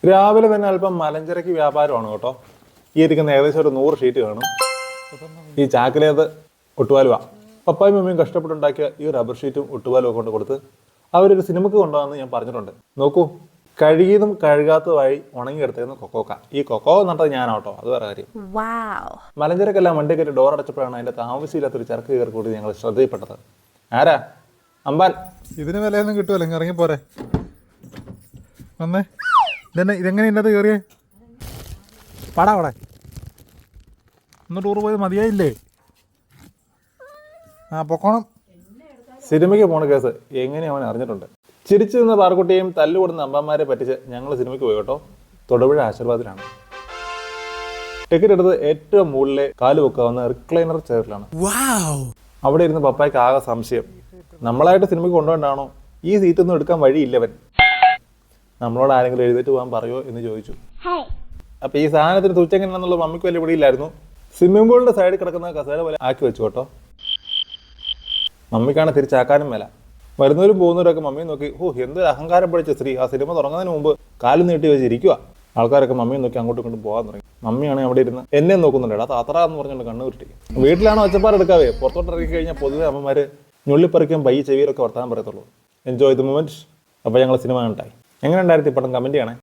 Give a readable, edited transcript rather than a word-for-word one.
രാവിലെ തന്നെ അല്പം മലഞ്ചരക്ക് വ്യാപാരമാണ് കേട്ടോ. ഈ ഇരിക്കുന്ന ഏകദേശം ഒരു 100 ഷീറ്റ് കാണും. ഈ ചാക്കിലേത് ഒട്ടുപാലുവാ. പപ്പായും മമ്മിയും കഷ്ടപ്പെട്ടുണ്ടാക്കിയ ഈ റബ്ബർ ഷീറ്റും ഒട്ടുപാലും കൊണ്ട് കൊടുത്ത് അവരൊരു സിനിമക്ക് കൊണ്ടുവന്ന് ഞാൻ പറഞ്ഞിട്ടുണ്ട്. നോക്കൂ, കഴുകിയതും കഴുകാത്തതുമായി ഉണങ്ങിയെടുത്തേന്ന് കൊക്കോക്ക. ഈ കൊക്കോ നട്ടത് ഞാനാട്ടോ, അത് വേറെ കാര്യം. മലഞ്ചരക്കെല്ലാം വണ്ടി കയറ്റി ഡോർ അടച്ചപ്പോഴാണ് അതിൻ്റെ ആവശ്യമില്ലാത്തൊരു ചരക്ക് കയറി കൂടി ഞങ്ങൾ ശ്രദ്ധയിൽപ്പെട്ടത്. ആരാ? അമ്പാൻ. ഇതിന് വിലയൊന്നും കിട്ടുമല്ലോ, ഇറങ്ങിപ്പോരെ. വന്നേ, ഇതെങ്ങനെ ഇന്നത് കയറിയേ? പാടാ അവിടെ ഒന്ന് ടൂർ പോയത് മതിയായില്ലേ? പൊക്കോണം. സിനിമയ്ക്ക് പോണ കേസ് എങ്ങനെ അവൻ അറിഞ്ഞിട്ടുണ്ട്. ചിരിച്ചു നിന്ന പാർക്കുട്ടിയും തല്ലുകൊടുന്ന അമ്മമാരെ പറ്റിച്ച് ഞങ്ങൾ സിനിമയ്ക്ക് പോയി കേട്ടോ. തൊടുപുഴ ആശീർവാദിലാണ്. ടിക്കറ്റ് എടുത്ത് ഏറ്റവും മുകളിലെ കാല് വെക്കാവുന്ന റിക്ലൈനർ ചെയറിലാണ്. അവിടെ ഇരുന്ന് പപ്പായ്ക്ക് ആകെ സംശയം, നമ്മളായിട്ട് സിനിമയ്ക്ക് കൊണ്ടുപോകണ്ടാണോ, ഈ സീറ്റൊന്നും എടുക്കാൻ വഴിയില്ലവൻ. നമ്മളോട് ആരെങ്കിലും എഴുന്നേറ്റ് പോകാൻ പറയുമോ എന്ന് ചോദിച്ചു. അപ്പൊ ഈ സാധനത്തിന് തുച്ചെങ്ങനെയാണെന്നുള്ള മമ്മിക്ക് വലിയ പിടിയില്ലായിരുന്നു. സ്വിമ്മിംഗ് പൂളിന്റെ സൈഡിൽ കിടക്കുന്ന കസേര പോലെ ആക്കി വെച്ചു കേട്ടോ. മമ്മിക്കാണ് തിരിച്ചാക്കാനും മേല. വരുന്നവരും പോകുന്നവരൊക്കെ മമ്മിയെ നോക്കി, എന്തൊരു അഹങ്കാരം പഠിച്ച സ്ത്രീ, ആ സിനിമ തുടങ്ങുന്നതിന് മുമ്പ് കാലും നീട്ടി വെച്ചിരിക്കുക. ആൾക്കാരൊക്കെ മമ്മിയെ നോക്കി അങ്ങോട്ടും ഇങ്ങോട്ടും പോകാൻ തുടങ്ങി. മമ്മിയാണ് അവിടെ ഇരുന്ന് എന്നെ നോക്കുന്നുണ്ട്. അത് അത്ര എന്ന് പറഞ്ഞുകൊണ്ട് കണ്ണു ഉരുട്ടി. വീട്ടിലാണോ ഒച്ചപ്പാട് എടുക്കാവേ, പുറത്തോട്ട് ഇറങ്ങി കഴിഞ്ഞാൽ പൊതുവെ അമ്മമാര് ഞുള്ളിപ്പറിക്കും പയ്യ ചെവിയിലൊക്കെ വർത്താനം പറയത്തുള്ളൂ. Enjoy the moment. അപ്പോൾ ഞങ്ങൾ സിനിമ കണ്ടായി. എങ്ങനെ ഉണ്ടായിരുന്നു ഈ പടം? കമന്റ് ചെയ്യണേ.